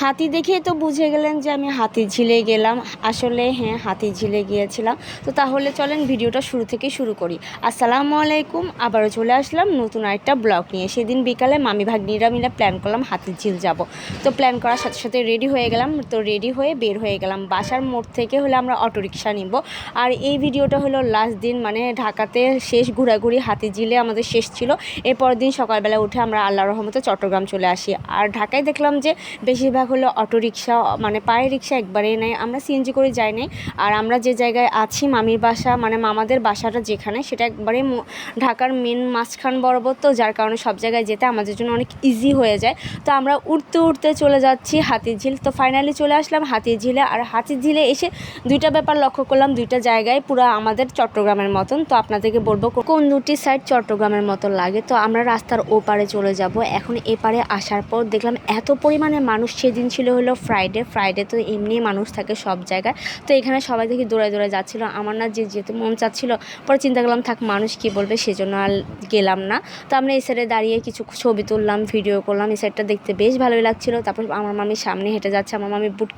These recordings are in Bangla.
হাতি দেখেই তো বুঝে গেলেন যে আমি হাতিরঝিলে গেলাম। আসলে হ্যাঁ, হাতিরঝিলে গিয়েছিলাম। তো তাহলে চলেন ভিডিওটা শুরু থেকেই শুরু করি। আসসালামু আলাইকুম, আবারও চলে আসলাম নতুন আরেকটা ব্লগ নিয়ে। সেদিন বিকালে মামি ভাগ্নিরা মিলে প্ল্যান করলাম হাতিরঝিল যাব। তো প্ল্যান করার সাথে সাথে রেডি হয়ে গেলাম। তো রেডি হয়ে বের হয়ে গেলাম। বাসার মোড় থেকে হলে আমরা অটোরিকশা নিব। আর এই ভিডিওটা হলো লাস্ট দিন, মানে ঢাকাতে শেষ ঘোরাঘুরি হাতিরঝিলে আমাদের শেষ ছিল। এরপর দিন সকালবেলা উঠে আমরা আল্লাহর রহমতে চট্টগ্রাম চলে আসি। আর ঢাকায় দেখলাম যে বেশিরভাগ হলো অটোরিকশা, মানে পায়ে রিক্সা একবারেই নেই। আমরা সিএনজি করে যাই নাই। আর আমরা যে জায়গায় আছি মামির বাসা, মানে মামাদের বাসাটা যেখানে, সেটা একবারে ঢাকার মেন মাঝখান বরাবর, তো যার কারণে সব জায়গায় যেতে আমাদের জন্য অনেক ইজি হয়ে যায়। তো আমরা উঠতে উঠতে চলে যাচ্ছি হাতিরঝিল। তো ফাইনালি চলে আসলাম হাতিরঝিলে। আর হাতিরঝিলে এসে দুইটা ব্যাপার লক্ষ্য করলাম, দুইটা জায়গায় পুরো আমাদের চট্টগ্রামের মতন। তো আপনাদেরকে বলবো কোন দুটি সাইড চট্টগ্রামের মতন লাগে। তো আমরা রাস্তার ওপারে চলে যাব। এখন এপারে আসার পর দেখলাম এত পরিমাণে মানুষ। সেদিন ছিল হলো ফ্রাইডে তো এমনি মানুষ থাকে সব জায়গায়। তো এখানে সবাই দেখি দৌড়ে দৌড়ে যাচ্ছিলো। আমার না যেতে মন চাচ্ছিলো, পরে চিন্তা করলাম থাক মানুষ কি বলবে, সেজন্য আর গেলাম না। তো আমরা এই সাইডে দাঁড়িয়ে কিছু ছবি তুললাম, ভিডিও করলাম। এই সাইডটা দেখতে বেশ ভালোই লাগছিলো। তারপর আমার মামি সামনে হেঁটে যাচ্ছে। আমার মামি বুট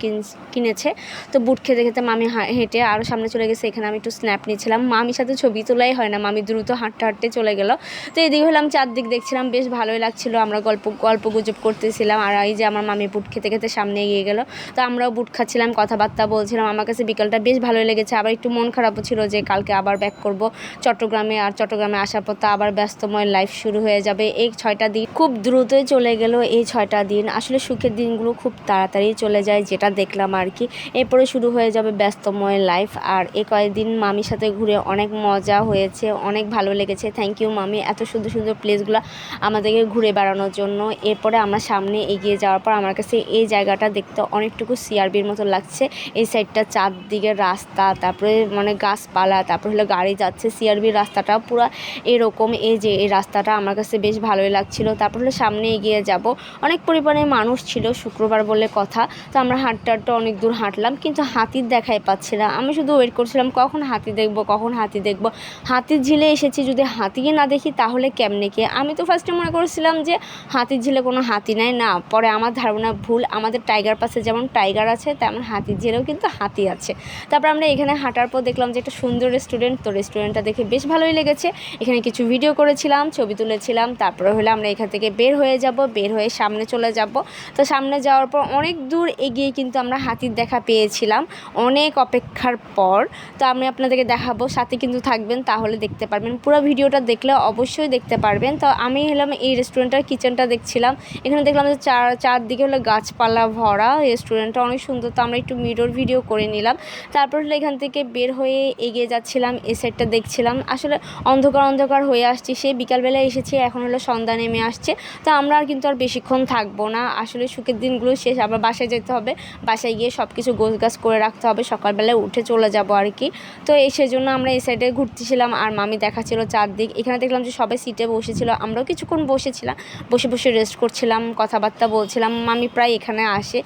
কিনেছে। তো বুট খেতে খেতে মামি হেঁটে আরও সামনে চলে গেছে। এখানে আমি একটু স্ন্যাপ নিচ্ছিলাম। মামির সাথে ছবি তোলাই হয় না, মামি দ্রুত হাঁটতে হাঁটতে চলে গেল। তো এদিকে হলাম চারদিক দেখছিলাম, বেশ ভালোই লাগছিলো। আমরা গল্প গুজব করতেছিলাম। আর এই যে আমার মামি বুট খেতে খেতে সামনে এগিয়ে গেল। তো আমরাও বুট খাচ্ছিলাম, কথাবার্তা বলছিলাম। আমার কাছে বিকালটা বেশ ভালোই লেগেছে। আবার একটু মন খারাপও ছিল যে কালকে আবার ব্যাক করব চট্টগ্রামে। আর চট্টগ্রামে আসার পর তো আবার ব্যস্তময় লাইফ শুরু হয়ে যাবে। এই 6টা দিন খুব দ্রুতই চলে গেল। এই 6টা দিন আসলে সুখের দিনগুলো খুব তাড়াতাড়ি চলে যায়, যেটা দেখলাম আর কি। এরপরে শুরু হয়ে যাবে ব্যস্তময় লাইফ। আর এই কয়েকদিন মামির সাথে ঘুরে অনেক মজা হয়েছে, অনেক ভালো লেগেছে। থ্যাংক ইউ মামি, এত সুন্দর সুন্দর প্লেসগুলো আমাদেরকে ঘুরে বেড়ানোর জন্য। এরপরে আমরা সামনে এগিয়ে যাওয়ার পর আমার কাছে এই জায়গাটা দেখতে অনেকটুকু সিআরবির মতো লাগছে। এই সাইডটা চারদিকে রাস্তা, তারপরে মানে গাছপালা, তারপর হলো গাড়ি যাচ্ছে। সিআরবির রাস্তাটা পুরো এরকম। এই যে এই রাস্তাটা আমার কাছে বেশ ভালোই লাগছিল। তারপর হলো সামনে এগিয়ে যাব। অনেক পরিমাণে মানুষ ছিল, শুক্রবার বলে কথা। তো আমরা হাঁটতে অনেক দূর হাঁটলাম, কিন্তু হাতির দেখাই পাচ্ছি না। আমি শুধু ওয়েট করছিলাম কখন হাতি দেখবো, কখন হাতি দেখবো। হাতির ঝিলে এসেছি, যদি হাতিকে না দেখি তাহলে কেমনে কি। আমি তো ফার্স্টে মনে করেছিলাম যে হাতির ঝিলে কোনো হাতি নাই, না, পরে আমার ধারণা ভুল। আমাদের টাইগার পাসে যেমন টাইগার আছে, তেমন হাতির ঝিলেও কিন্তু হাতি আছে। তারপর আমরা এখানে হাঁটার পর দেখলাম যে একটা সুন্দর রেস্টুরেন্ট। তো রেস্টুরেন্টটা দেখে বেশ ভালোই লেগেছে। এখানে কিছু ভিডিও করেছিলাম, ছবি তুলেছিলাম। তারপরে হলে আমরা এখান থেকে বের হয়ে যাব, বের হয়ে সামনে চলে যাব। তো সামনে যাওয়ার পর অনেক দূর এগিয়ে কিন্তু আমরা হাতির দেখা পেয়েছিলাম, অনেক অপেক্ষার পর। তো আমি আপনাদেরকে দেখাবো, সাথে কিন্তু থাকবেন, তাহলে দেখতে পারবেন। পুরো ভিডিওটা দেখলে অবশ্যই দেখতে পারবেন। তো আমি হলাম এই রেস্টুরেন্টের কিচেনটা দেখছিলাম। এখানে দেখলাম যে চারদিকে হলো গাছপালা ভরা। রেস্টুরেন্টটা অনেক সুন্দর। তো আমরা একটু মিরর ভিডিও করে নিলাম। তারপর হলো এখান থেকে বের হয়ে এগিয়ে যাচ্ছিলাম, এই সাইডটা দেখছিলাম। আসলে অন্ধকার হয়ে আসছি, সেই বিকালবেলা এসেছি, এখন হলো সন্ধ্যা নেমে আসছে। তো আমরা কিন্তু আর বেশিক্ষণ থাকবো না। আসলে সুখের দিনগুলো শেষ, আবার বাসায় যেতে হবে। বাসায় গিয়ে সব কিছু গোছগাছ করে রাখতে হবে, সকালবেলায় উঠে চলে যাব আর কি। তো সেজন্য আমরা এই সাইডে ঘুরতেছিলাম। আর মামি দেখাচ্ছিল চারদিক। এখানে দেখলাম যে সবাই সিটে বসেছিল, আমরাও কিছুক্ষণ বসেছিলাম। বসে রেস্ট করছিলাম, কথাবার্তা বলছিলাম। মামি প্রায় এখানে আসে,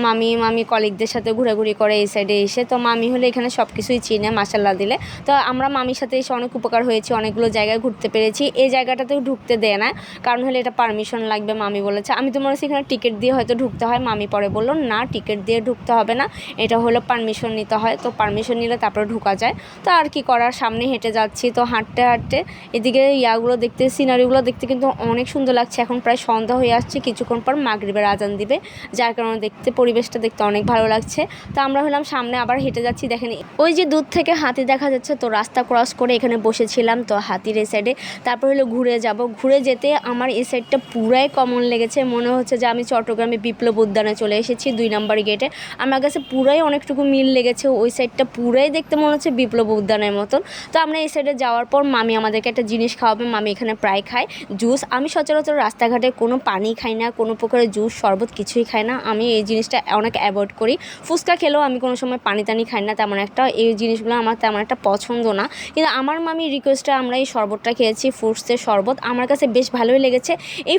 মামি কলিগদের সাথে ঘোরাঘুরি করে এই সাইডে এসে। তো মামি হলে এখানে সব কিছুই চিনে, মাশাল্লাহ দিলে। তো আমরা মামির সাথে এসে অনেক উপকার হয়েছে, অনেকগুলো জায়গায় ঘুরতে পেরেছি। এই জায়গাটাতেও ঢুকতে দেয় না, কারণ হলে এটা পারমিশন লাগবে, মামি বলেছে। আমি তো মনে হচ্ছে এখানে টিকিট দিয়ে হয়তো ঢুকতে হয়। মামি পরে বললো না, টিকিট দিয়ে ঢুকতে হবে না, এটা হলো পারমিশন নিতে হয়। তো পারমিশন নিলে তারপরে ঢোকা যায়। তো আর কি করার, সামনে হেঁটে যাচ্ছি। তো হাঁটতে হাঁটতে এদিকে ইয়াগুলো দেখতে, সিনারিগুলো দেখতে কিন্তু অনেক সুন্দর লাগছে। এখন প্রায় সন্ধ্যা হয়ে আসছে, কিছুক্ষণ পর মাগরিবের আজান দিবে, যার কারণে পরিবেশটা দেখতে অনেক ভালো লাগছে। তো আমরা হলাম সামনে আবার হেঁটে যাচ্ছি। দেখেন ওই যে দূর থেকে হাতি দেখা যাচ্ছে। তো রাস্তা ক্রস করে এখানে বসেছিলাম, তো হাতির এই সাইডে। তারপর হলো ঘুরে যাব। ঘুরে যেতে আমার এই সাইডটা পুরাই কমন লেগেছে, মনে হচ্ছে যে আমি চট্টগ্রামে বিপ্লব উদ্যানে চলে এসেছি, 2 নম্বর গেটে। আমার কাছে পুরাই অনেকটুকু মিল লেগেছে। ওই সাইডটা পুরাই দেখতে মনে হচ্ছে বিপ্লব উদ্যানের মতন। তো আমরা এই সাইডে যাওয়ার পর মামি আমাদেরকে একটা জিনিস খাওয়াবে। মামি এখানে প্রায় খায় জুস। আমি সচরাচর রাস্তাঘাটে কোনো পানি খাই না, কোনো প্রকারের জুস শরবত কিছুই খাই না। আমি এই জিনিসটা অনেক অ্যাভয়েড করি। ফুচকা খেলেও আমি কোনো সময় পানি টানি খাই না তেমন একটা। এই জিনিসগুলো আমার তেমন একটা পছন্দ না। কিন্তু আমার মামির রিকোয়েস্টে আমরা এই শরবতটা খেয়েছি, ফ্রুটসের শরবত। আমার কাছে বেশ ভালোই লেগেছে। এই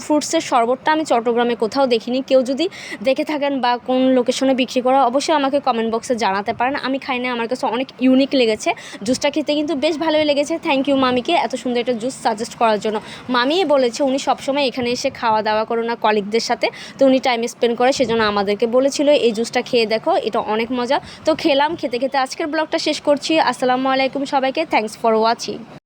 ফ্রুটসের শরবতটা আমি চট্টগ্রামে কোথাও দেখিনি। কেউ যদি দেখে থাকেন বা কোন লোকেশনে বিক্রি করা, অবশ্যই আমাকে কমেন্ট বক্সে জানাতে পারেন। আমি খাই না, আমার কাছে অনেক ইউনিক লেগেছে। জুসটা খেতে কিন্তু বেশ ভালোই লেগেছে। থ্যাংক ইউ মামিকে এত সুন্দর একটা জুস সাজেস্ট করার জন্য। মামিই বলেছে উনি সবসময় এখানে এসে খাওয়া দাওয়া করো না কলিগদের সাথে, তো উনি টাইম স্পেন্ড করে, সেজন্য আমাদেরকে বলেছিল এই জুসটা খেয়ে দেখো, এটা অনেক মজা। তো খেলাম, খেতে খেতে আজকের ব্লগটা শেষ করছি। আসসালামু আলাইকুম সবাইকে, থ্যাংকস ফর ওয়াচিং।